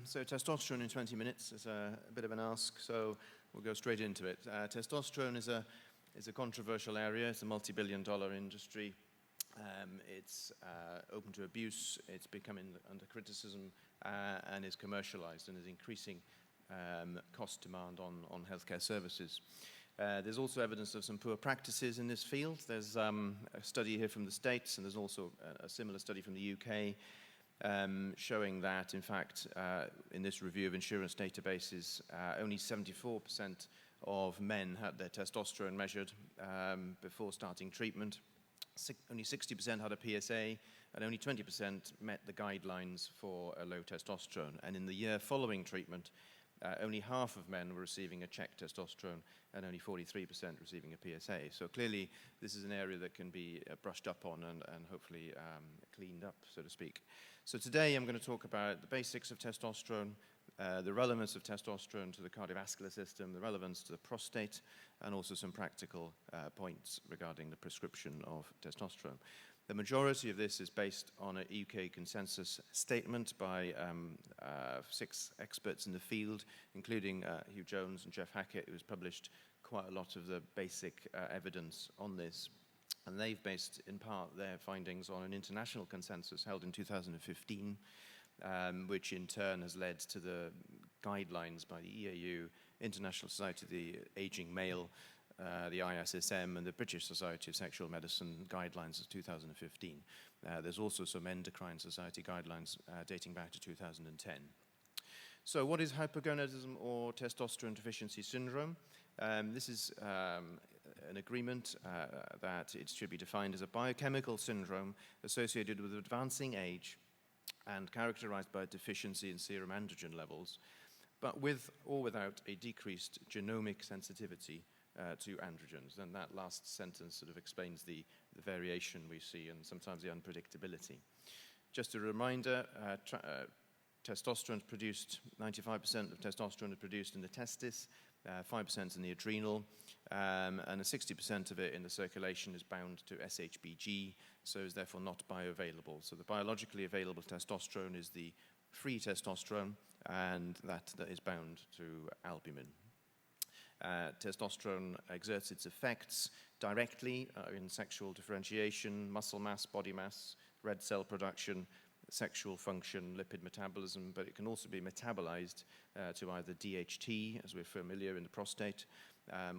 So testosterone in 20 minutes is a bit of an ask, so we'll go straight into it. Testosterone is a controversial area. It's a multi-billion-dollar industry. It's open to abuse. It's becoming under criticism and is commercialized and is increasing cost demand on healthcare services. There's also evidence of some poor practices in this field. There's a study here from the States, and there's also a similar study from the UK showing that, in fact, in this review of insurance databases, only 74% of men had their testosterone measured before starting treatment. Only 60% had a PSA, and only 20% met the guidelines for a low testosterone. And in the year following treatment, only half of men were receiving a checked testosterone and only 43% receiving a PSA. So clearly, this is an area that can be brushed up on and hopefully cleaned up, so to speak. So today I'm going to talk about the basics of testosterone, the relevance of testosterone to the cardiovascular system, the relevance to the prostate, and also some practical points regarding the prescription of testosterone. The majority of this is based on a UK consensus statement by 6 experts in the field, including Hugh Jones and Jeff Hackett, who's published quite a lot of the basic evidence on this. And they've based, in part, their findings on an international consensus held in 2015, which in turn has led to the guidelines by the EAU, International Society of the Aging Male, the ISSM, and the British Society of Sexual Medicine guidelines of 2015. There's also some endocrine society guidelines dating back to 2010. So what is hypogonadism or testosterone deficiency syndrome? This is an agreement that it should be defined as a biochemical syndrome associated with advancing age and characterized by a deficiency in serum androgen levels, but with or without a decreased genomic sensitivity to androgens. And that last sentence sort of explains the variation we see and sometimes the unpredictability. Just a reminder, testosterone is produced, 95% of testosterone is produced in the testis, 5% in the adrenal, and 60% of it in the circulation is bound to SHBG, so is therefore not bioavailable. So the biologically available testosterone is the free testosterone, and that is bound to albumin. Testosterone exerts its effects directly in sexual differentiation, muscle mass, body mass, red cell production, sexual function, lipid metabolism, but it can also be metabolized to either DHT, as we're familiar in the prostate,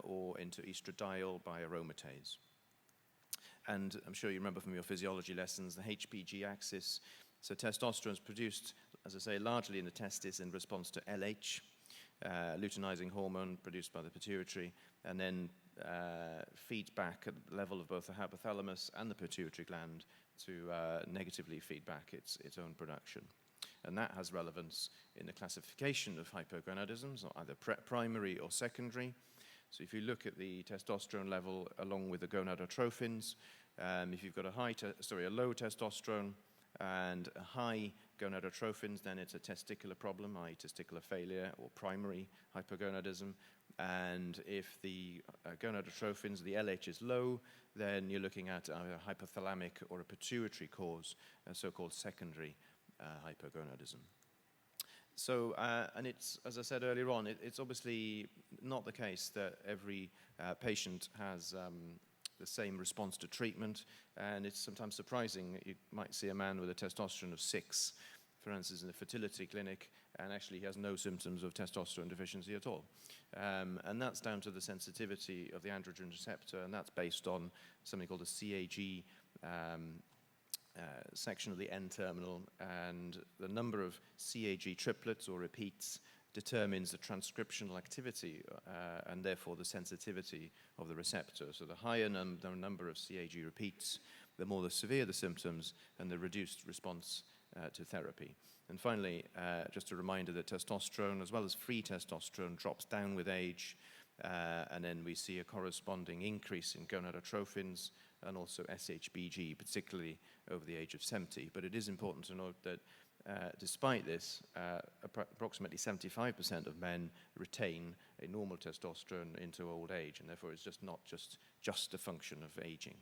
or into estradiol by aromatase. And I'm sure you remember from your physiology lessons, the HPG axis. So testosterone is produced, as I say, largely in the testis in response to LH, luteinizing hormone produced by the pituitary, and then feeds back at the level of both the hypothalamus and the pituitary gland to negatively feed back its own production. And that has relevance in the classification of hypogonadisms, either primary or secondary. So if you look at the testosterone level along with the gonadotrophins, if you've got a low testosterone and a high gonadotrophins, then it's a testicular problem, i.e. testicular failure or primary hypogonadism. And if the gonadotrophins, the LH is low, then you're looking at a hypothalamic or a pituitary cause, a so-called secondary hypogonadism. So, and it's, as I said earlier on, it's obviously not the case that every patient has the same response to treatment, and it's sometimes surprising. You might see a man with a testosterone of 6, for instance, in a fertility clinic, and actually he has no symptoms of testosterone deficiency at all. And that's down to the sensitivity of the androgen receptor, and that's based on something called a CAG section of the N-terminal, and the number of CAG triplets or repeats determines the transcriptional activity and therefore the sensitivity of the receptor. So the higher the number of CAG repeats, the more severe the symptoms and the reduced response to therapy. And finally, just a reminder that testosterone, as well as free testosterone, drops down with age, and then we see a corresponding increase in gonadotrophins and also SHBG, particularly over the age of 70. But it is important to note that despite this, approximately 75% of men retain a normal testosterone into old age, and therefore it's just not just a function of aging.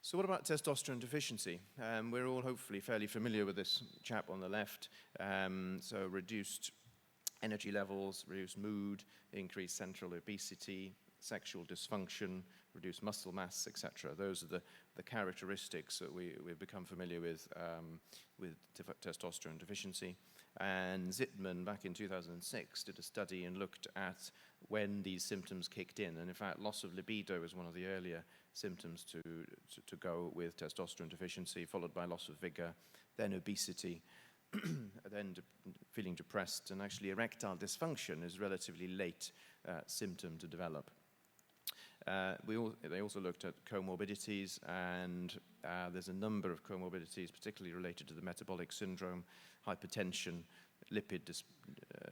So what about testosterone deficiency? We're all hopefully fairly familiar with this chap on the left. So reduced energy levels, reduced mood, increased central obesity, sexual dysfunction, reduced muscle mass, etc. Those are the characteristics that we've become familiar with testosterone deficiency. And Zittman, back in 2006, did a study and looked at when these symptoms kicked in. And in fact, loss of libido is one of the earlier symptoms to go with testosterone deficiency, followed by loss of vigor, then obesity, then feeling depressed, and actually erectile dysfunction is a relatively late symptom to develop. They also looked at comorbidities, and there's a number of comorbidities, particularly related to the metabolic syndrome, hypertension, lipid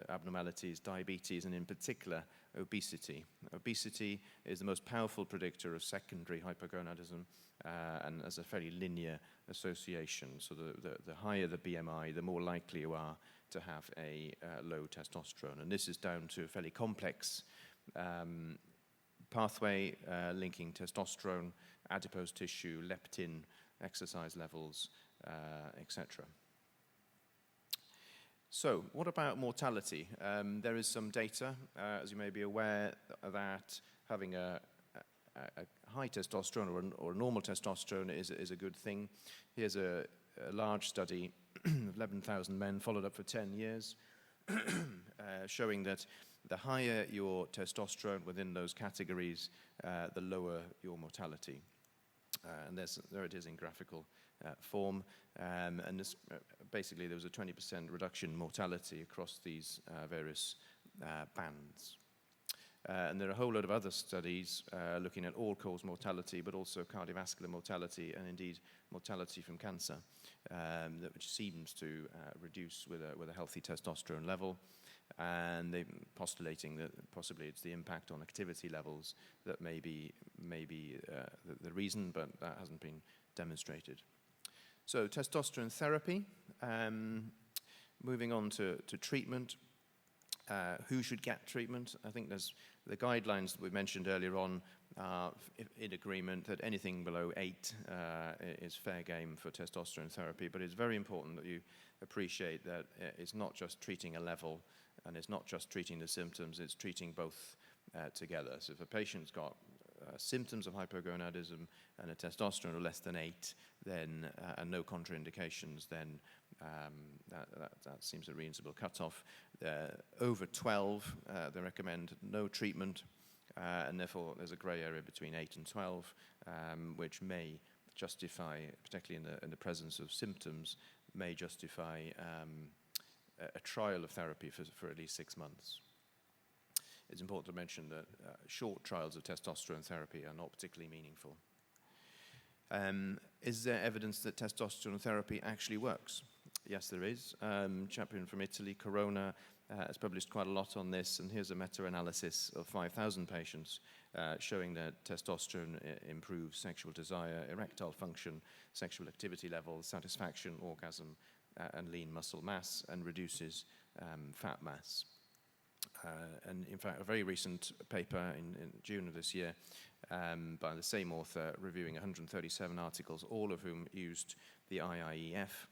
abnormalities, diabetes, and in particular, obesity. Obesity is the most powerful predictor of secondary hypogonadism and has a fairly linear association. So the higher the BMI, the more likely you are to have a low testosterone. And this is down to a fairly complex pathway linking testosterone, adipose tissue, leptin, exercise levels, etc. So what about mortality? There is some data, as you may be aware, that having a high testosterone or a normal testosterone is a good thing. Here's a large study of 11,000 men followed up for 10 years, showing that the higher your testosterone within those categories, the lower your mortality. And there it is in graphical form. And this, basically, there was a 20% reduction in mortality across these various bands. And there are a whole lot of other studies looking at all-cause mortality, but also cardiovascular mortality and indeed mortality from cancer, which seems to reduce with a healthy testosterone level. And they're postulating that possibly it's the impact on activity levels that may be the reason, but that hasn't been demonstrated. So testosterone therapy, moving on to treatment. Who should get treatment? I think there's the guidelines that we mentioned earlier on are in agreement that anything below 8 is fair game for testosterone therapy, but it's very important that you appreciate that it's not just treating a level and it's not just treating the symptoms, it's treating both together. So if a patient's got symptoms of hypogonadism and a testosterone of less than 8, then and no contraindications, then that seems a reasonable cutoff. Over 12, they recommend no treatment, and therefore there's a grey area between 8 and 12, which may justify, particularly in the presence of symptoms, may justify a trial of therapy for at least 6 months. It's important to mention that short trials of testosterone therapy are not particularly meaningful. Is there evidence that testosterone therapy actually works? Yes, there is. Champion from Italy, Corona, has published quite a lot on this, and here's a meta-analysis of 5,000 patients showing that testosterone improves sexual desire, erectile function, sexual activity levels, satisfaction, orgasm, and lean muscle mass, and reduces fat mass. And in fact, a very recent paper in June of this year by the same author reviewing 137 articles, all of whom used the IIEF,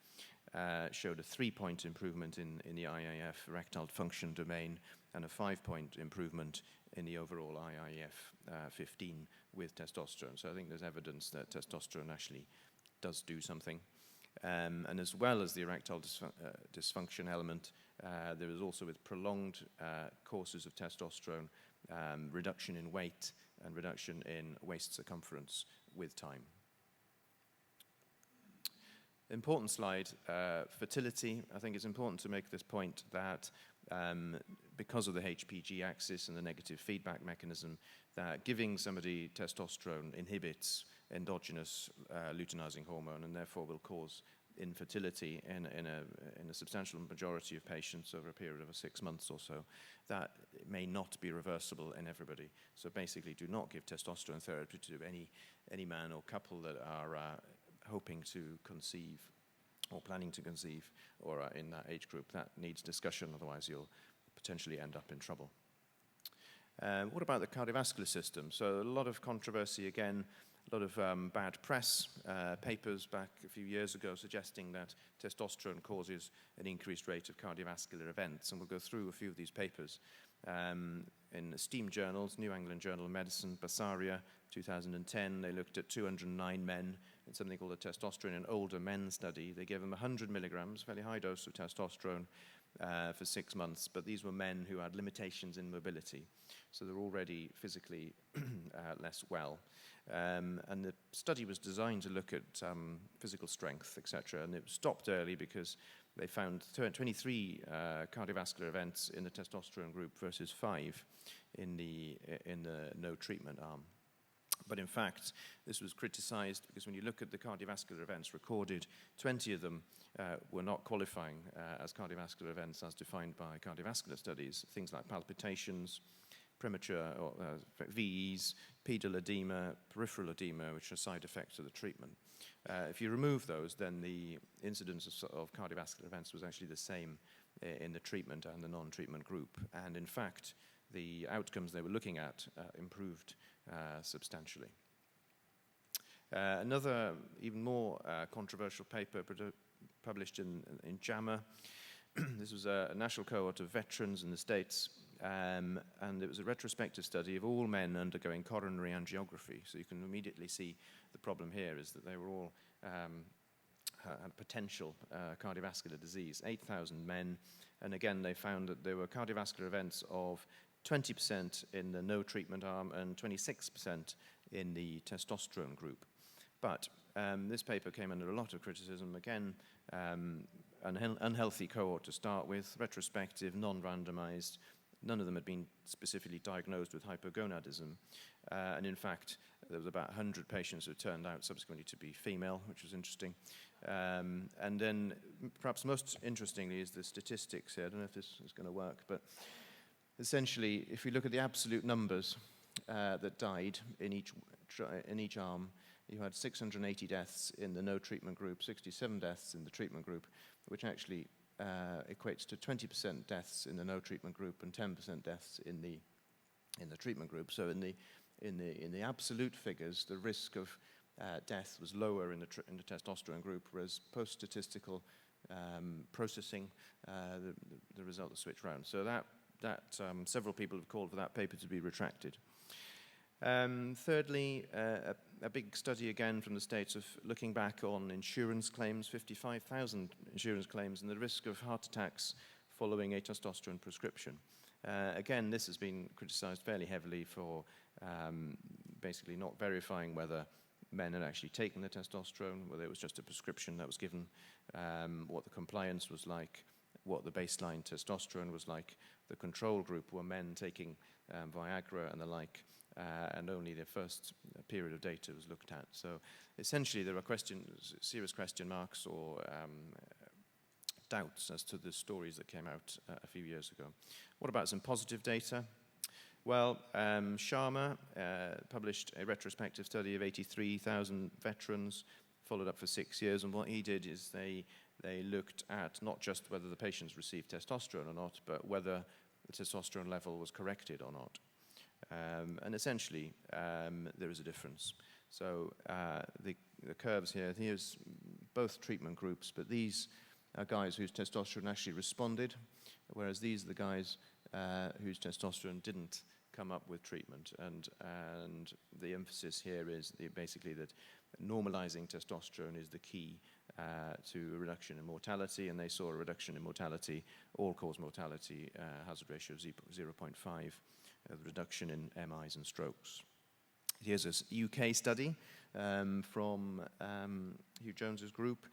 showed a 3-point improvement in the IIF erectile function domain and a 5-point improvement in the overall IIF 15 with testosterone. So I think there's evidence that testosterone actually does do something. And as well as the erectile dysfunction element, there is also with prolonged courses of testosterone, reduction in weight and reduction in waist circumference with time. Important slide, fertility. I think it's important to make this point that because of the HPG axis and the negative feedback mechanism, that giving somebody testosterone inhibits endogenous luteinizing hormone and therefore will cause infertility in a substantial majority of patients over a period of 6 months or so. That may not be reversible in everybody. So basically, do not give testosterone therapy to any man or couple that are hoping to conceive or planning to conceive or are in that age group. That needs discussion, otherwise you'll potentially end up in trouble. What about the cardiovascular system? So a lot of controversy again lot of bad press, papers back a few years ago suggesting that testosterone causes an increased rate of cardiovascular events. And we'll go through a few of these papers. In esteemed journals, New England Journal of Medicine, Basaria, 2010, they looked at 209 men in something called a testosterone in older men study. They gave them 100 milligrams, fairly high dose of testosterone, for 6 months, but these were men who had limitations in mobility, so they're already physically less well. And the study was designed to look at physical strength, etc., and it stopped early because they found 23 cardiovascular events in the testosterone group versus 5 in the no treatment arm. But in fact, this was criticized because when you look at the cardiovascular events recorded, 20 of them were not qualifying as cardiovascular events as defined by cardiovascular studies, things like palpitations, premature VEs, pedal edema, peripheral edema, which are side effects of the treatment. If you remove those, then the incidence of cardiovascular events was actually the same in the treatment and the non-treatment group. And in fact, the outcomes they were looking at improved substantially. Another even more controversial paper published in JAMA. This was a national cohort of veterans in the States, and it was a retrospective study of all men undergoing coronary angiography. So you can immediately see the problem here is that they were all had potential cardiovascular disease, 8,000 men, and again they found that there were cardiovascular events of 20% in the no treatment arm and 26% in the testosterone group. But this paper came under a lot of criticism. Again, an unhealthy cohort to start with, retrospective, non-randomized. None of them had been specifically diagnosed with hypogonadism. And in fact, there was about 100 patients who turned out subsequently to be female, which was interesting. And then perhaps most interestingly is the statistics here. I don't know if this is going to work, but essentially, if you look at the absolute numbers that died in each arm, you had 680 deaths in the no treatment group, 67 deaths in the treatment group, which actually equates to 20% deaths in the no treatment group and 10% deaths in the treatment group. So in the absolute figures, the risk of death was lower in the testosterone group, whereas post-statistical processing, the result was switched around. So that several people have called for that paper to be retracted. Thirdly, a big study again from the States of looking back on insurance claims, 55,000 insurance claims, and the risk of heart attacks following a testosterone prescription. Again, this has been criticized fairly heavily for basically not verifying whether men had actually taken the testosterone, whether it was just a prescription that was given, what the compliance was like, what the baseline testosterone was like. The control group were men taking Viagra and the like, and only the first period of data was looked at. So essentially there are serious question marks or doubts as to the stories that came out a few years ago. What about some positive data? Well, Sharma published a retrospective study of 83,000 veterans, followed up for 6 years, and what he did is they looked at not just whether the patients received testosterone or not, but whether the testosterone level was corrected or not. And essentially, there is a difference. So the curves here's both treatment groups, but these are guys whose testosterone actually responded, whereas these are the guys whose testosterone didn't come up with treatment. And the emphasis here is basically that normalizing testosterone is the key to a reduction in mortality, and they saw a reduction in mortality, all-cause mortality, hazard ratio of 0.5, reduction in MIs and strokes. Here's a UK study from Hugh Jones's group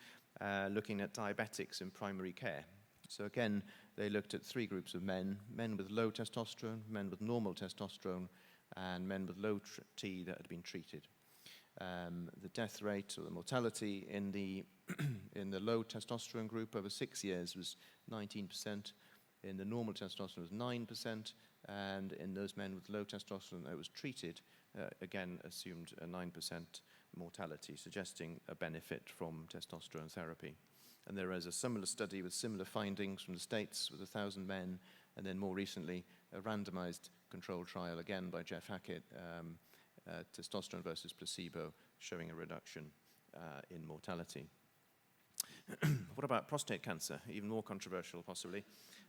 looking at diabetics in primary care. So again, they looked at 3 groups of men with low testosterone, men with normal testosterone, and men with low T that had been treated. The death rate or the mortality in the low testosterone group over 6 years was 19%. In the normal testosterone was 9%, and in those men with low testosterone that was treated, again assumed a 9% mortality, suggesting a benefit from testosterone therapy. And there is a similar study with similar findings from the States with 1,000 men, and then more recently a randomized controlled trial again by Jeff Hackett testosterone versus placebo, showing a reduction in mortality. What about prostate cancer? Even more controversial, possibly.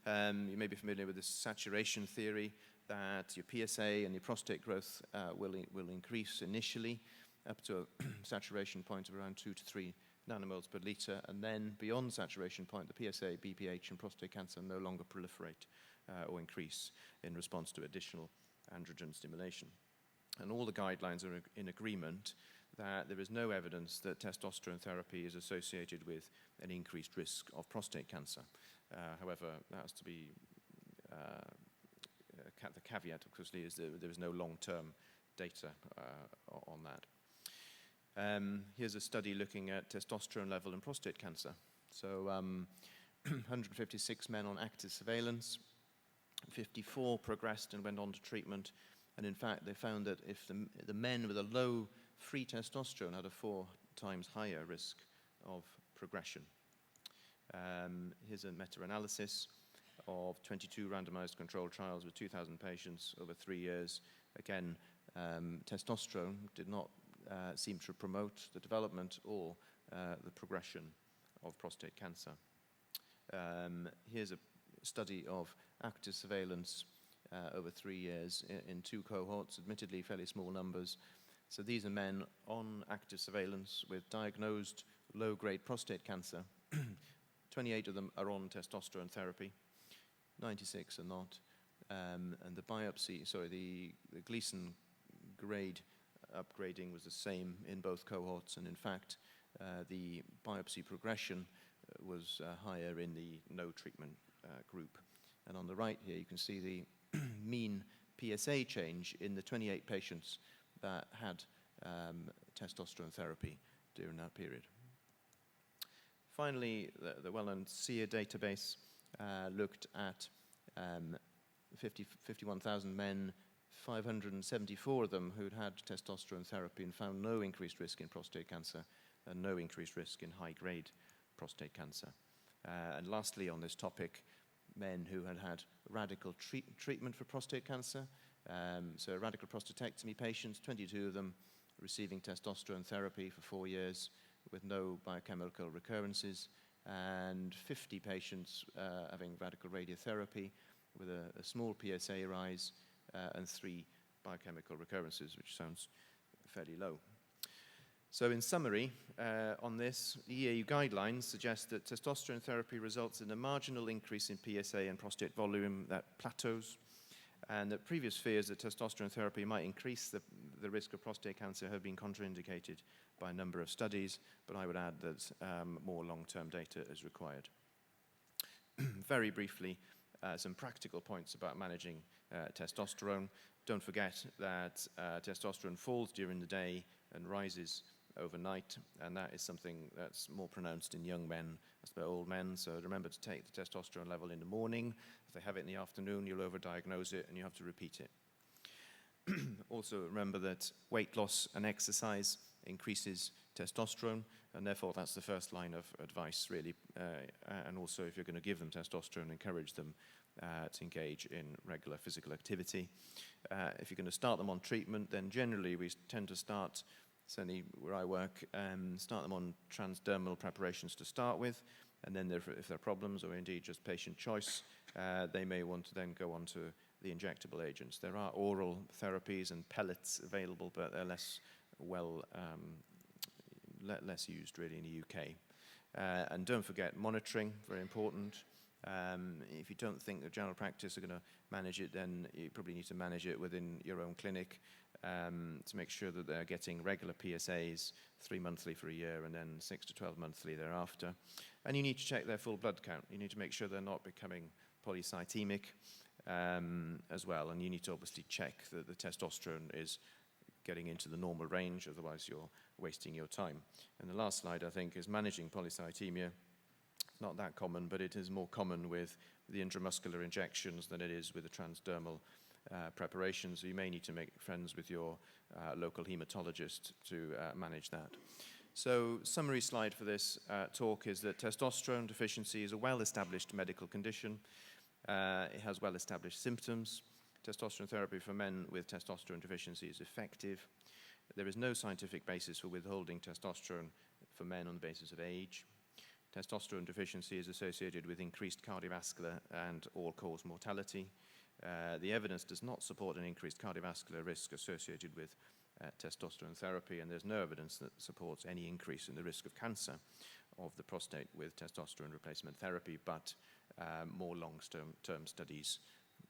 You may be familiar with this saturation theory that your PSA and your prostate growth will increase initially up to a saturation point of around 2 to 3 nanomoles per liter, and then beyond saturation point, the PSA, BPH, and prostate cancer no longer proliferate or increase in response to additional androgen stimulation. And all the guidelines are in agreement that there is no evidence that testosterone therapy is associated with an increased risk of prostate cancer. However, that has to be, the caveat, of course, is that there is no long-term data on that. Here's a study looking at testosterone level in prostate cancer. So 156 men on active surveillance, 54 progressed and went on to treatment. And in fact, they found that if the men with a low free testosterone had a 4 times higher risk of progression. Here's a meta-analysis of 22 randomized controlled trials with 2,000 patients over 3 years. Again, testosterone did not seem to promote the development or the progression of prostate cancer. Here's a study of active surveillance over 3 years in 2 cohorts, admittedly fairly small numbers. So these are men on active surveillance with diagnosed low-grade prostate cancer. 28 of them are on testosterone therapy, 96 are not. And the biopsy, the Gleason grade upgrading was the same in both cohorts, and in fact, the biopsy progression was higher in the no treatment group. And on the right here, you can see the mean PSA change in the 28 patients that had testosterone therapy during that period. Finally, the well-known SEER database looked at 51,000 men, 574 of them who'd had testosterone therapy and found no increased risk in prostate cancer and no increased risk in high-grade prostate cancer. And lastly, on this topic, men who had had radical treatment for prostate cancer, so radical prostatectomy patients, 22 of them receiving testosterone therapy for 4 years with no biochemical recurrences, and 50 patients having radical radiotherapy with a small PSA rise and 3 biochemical recurrences, which sounds fairly low. So in summary, on this, the EAU guidelines suggest that testosterone therapy results in a marginal increase in PSA and prostate volume that plateaus, and that previous fears that testosterone therapy might increase the risk of prostate cancer have been contraindicated by a number of studies, but I would add that more long-term data is required. Very briefly, some practical points about managing testosterone. Don't forget that testosterone falls during the day and rises overnight, and that is something that's more pronounced in young men as by old men. So remember to take the testosterone level in the morning. If they have it in the afternoon, you'll overdiagnose it and you have to repeat it. Also remember that weight loss and exercise increases testosterone, and therefore that's the first line of advice, really. And also, if you're going to give them testosterone, encourage them to engage in regular physical activity. If you're going to start them on treatment, then generally we tend to start, certainly where I work, start them on transdermal preparations to start with, and then if there are problems or indeed just patient choice, they may want to then go on to the injectable agents. There are oral therapies and pellets available, but they're less used really in the UK. And don't forget monitoring, very important. If you don't think the general practice are going to manage it, then you probably need to manage it within your own clinic to make sure that they're getting regular PSAs, 3 monthly for a year and then 6 to 12 monthly thereafter. And you need to check their full blood count. You need to make sure they're not becoming polycythemic as well. And you need to obviously check that the testosterone is getting into the normal range, otherwise you're wasting your time. And the last slide, I think, is managing polycythemia. It's not that common, but it is more common with the intramuscular injections than it is with the transdermal preparations. So you may need to make friends with your local hematologist to manage that. So summary slide for this talk is that testosterone deficiency is a well-established medical condition. It has well-established symptoms. testosterone therapy for men with testosterone deficiency is effective. There is no scientific basis for withholding testosterone for men on the basis of age. Testosterone deficiency is associated with increased cardiovascular and all-cause mortality. The evidence does not support an increased cardiovascular risk associated with testosterone therapy, and there's no evidence that supports any increase in the risk of cancer of the prostate with testosterone replacement therapy, but more long-term studies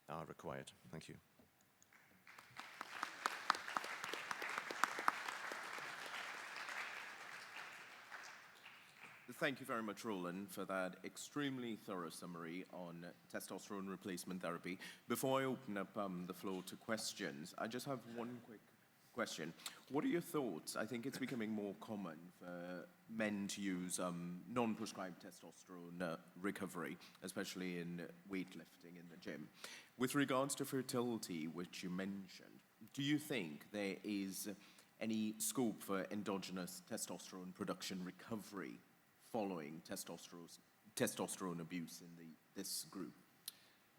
are required. Thank you. Thank you very much, Roland, for that extremely thorough summary on testosterone replacement therapy. Before I open up the floor to questions, I just have one quick question. What are your thoughts? I think it's becoming more common for men to use non-prescribed testosterone recovery, especially in weightlifting in the gym. With regards to fertility, which you mentioned, do you think there is any scope for endogenous testosterone production recovery following testosterone abuse in this group?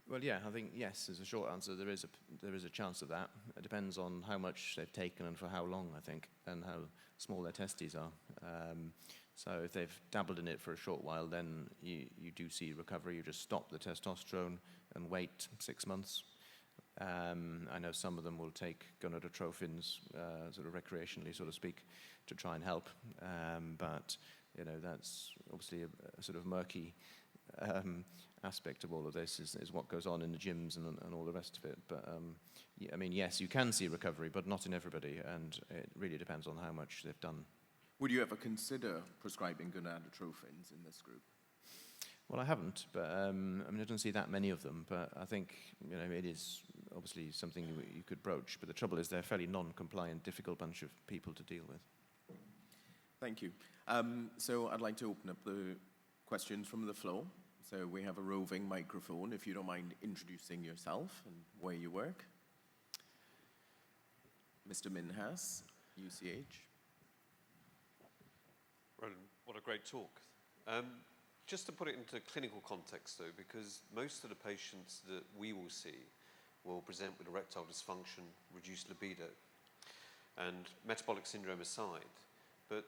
Well, yeah, I think yes is a short answer. There is a chance of that. It depends on how much they've taken and for how long, I think, and how small their testes are. So if they've dabbled in it for a short while, then you do see recovery. You just stop the testosterone and wait 6 months. I know some of them will take gonadotrophins sort of recreationally, so to speak, to try and help. But you know, that's obviously a sort of murky aspect of all of this is what goes on in the gyms and all the rest of it. But yeah, I mean, yes, you can see recovery, but not in everybody, and it really depends on how much they've done. Would you ever consider prescribing gonadotrophins in this group? Well, I haven't, but I mean, I don't see that many of them, but I think, you know, it is obviously something you could broach, but the trouble is they're a fairly non-compliant, difficult bunch of people to deal with. Thank you. So I'd like to open up the questions from the floor. So we have a roving microphone, if you don't mind introducing yourself and where you work. Mr. Minhas, UCH. Roland, what a great talk. Just to put it into clinical context, though, because most of the patients that we will see will present with erectile dysfunction, reduced libido, and metabolic syndrome aside. But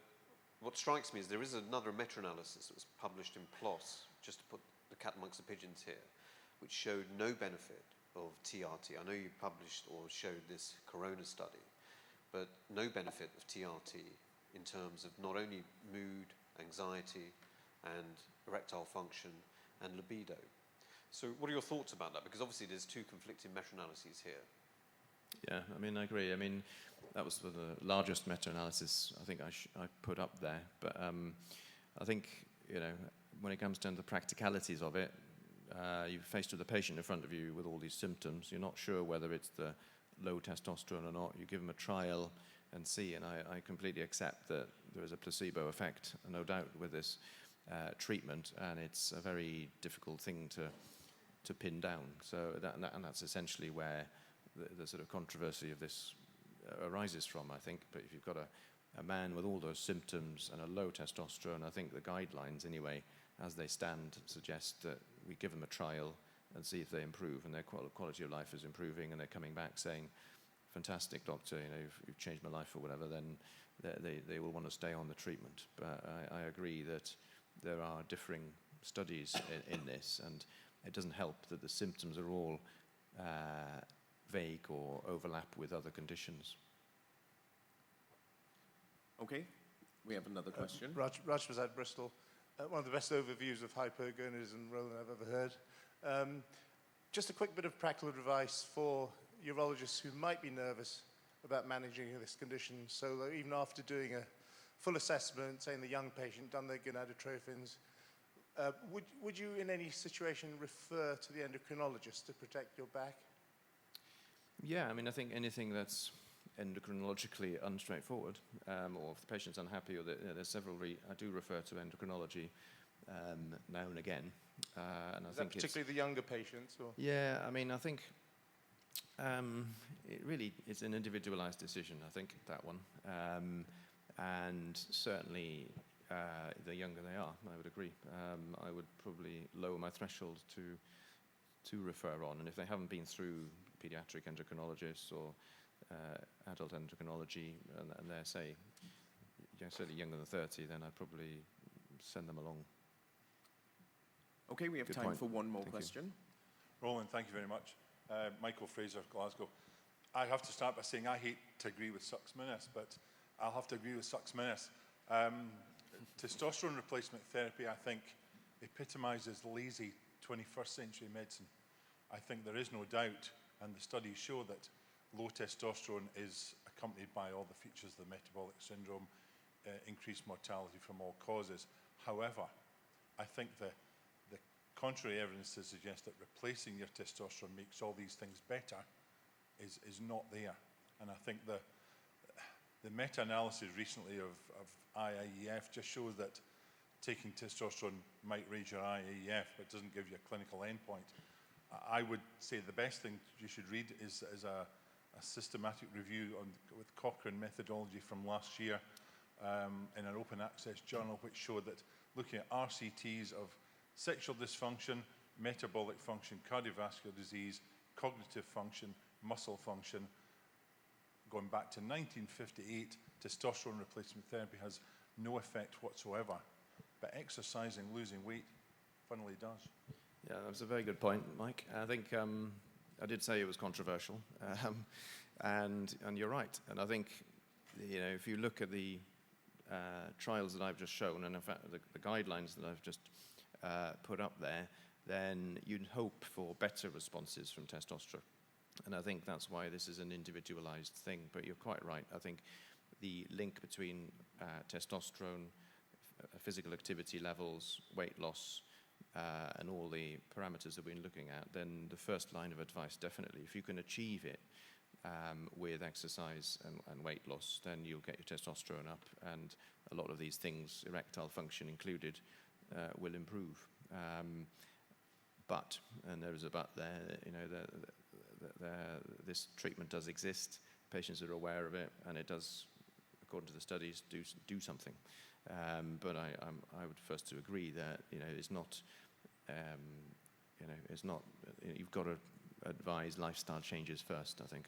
what strikes me is there is another meta-analysis that was published in PLOS, just to put the cat amongst the pigeons here, which showed no benefit of TRT. I know you published or showed this Corona study, but no benefit of TRT in terms of not only mood, anxiety, and erectile function, and libido. So what are your thoughts about that? Because obviously there's two conflicting meta-analyses here. Yeah, I mean, I agree. I mean, that was the largest meta-analysis I think I put up there. But I think, you know, when it comes down to the practicalities of it, you're faced with a patient in front of you with all these symptoms. You're not sure whether it's the low testosterone or not. You give them a trial and see, and I completely accept that there is a placebo effect, no doubt, with this treatment, and it's a very difficult thing to pin down. So and that's essentially where the sort of controversy of this arises from, I think. But if you've got a man with all those symptoms and a low testosterone, I think the guidelines, anyway, as they stand, suggest that we give them a trial and see if they improve, and their quality of life is improving, and they're coming back saying, fantastic, doctor, you know, you've changed my life or whatever, then they will want to stay on the treatment. But I agree that there are differing studies in this, and it doesn't help that the symptoms are all vague or overlap with other conditions. Okay, we have another question. Raj was at Bristol. One of the best overviews of hypogonadism, Roland, I've ever heard. Just a quick bit of practical advice for urologists who might be nervous about managing this condition. So even after doing a full assessment, say in the young patient, done their gonadotrophins, would you in any situation refer to the endocrinologist to protect your back? Yeah, I mean, I think anything that's endocrinologically unstraightforward, or if the patient's unhappy, or there's several. I do refer to endocrinology now and again, and I think particularly the younger patients, or? Yeah, I mean, I think it's an individualized decision. I think that one, and certainly the younger they are, I would agree. I would probably lower my threshold to refer on. And if they haven't been through pediatric endocrinologists or adult endocrinology, and they're, say, certainly younger than 30, then I'd probably send them along. Okay, we have Good time point. for one more Thank you. question. Roland, thank you very much. Michael Fraser, Glasgow. I have to start by saying I hate to agree with Suxminis, but I'll have to agree with Suxminis. Testosterone replacement therapy, I think, epitomizes lazy 21st century medicine. I think there is no doubt, and the studies show that low testosterone is accompanied by all the features of the metabolic syndrome, increased mortality from all causes. However, I think the contrary evidence to suggest that replacing your testosterone makes all these things better is not there. And I think the meta-analysis recently of IIEF just shows that taking testosterone might raise your IIEF, but doesn't give you a clinical endpoint. I would say the best thing you should read is a systematic review with Cochrane methodology from last year in an open access journal, which showed that looking at RCTs of sexual dysfunction, metabolic function, cardiovascular disease, cognitive function, muscle function, going back to 1958, testosterone replacement therapy has no effect whatsoever. But exercising, losing weight, funnily does. Yeah, that's a very good point, Mike. I think I did say it was controversial, and you're right. And I think, if you look at the trials that I've just shown, and in fact the guidelines that I've just put up there, then you'd hope for better responses from testosterone. And I think that's why this is an individualized thing. But you're quite right. I think the link between testosterone, physical activity levels, weight loss, and all the parameters that we've been looking at, then the first line of advice, definitely, if you can achieve it with exercise and weight loss, then you'll get your testosterone up, and a lot of these things, erectile function included, will improve. But, and there is a but there, this treatment does exist, patients are aware of it, and it does, according to the studies, do something. But I would first to agree that it's not, you've got to advise lifestyle changes first, I think.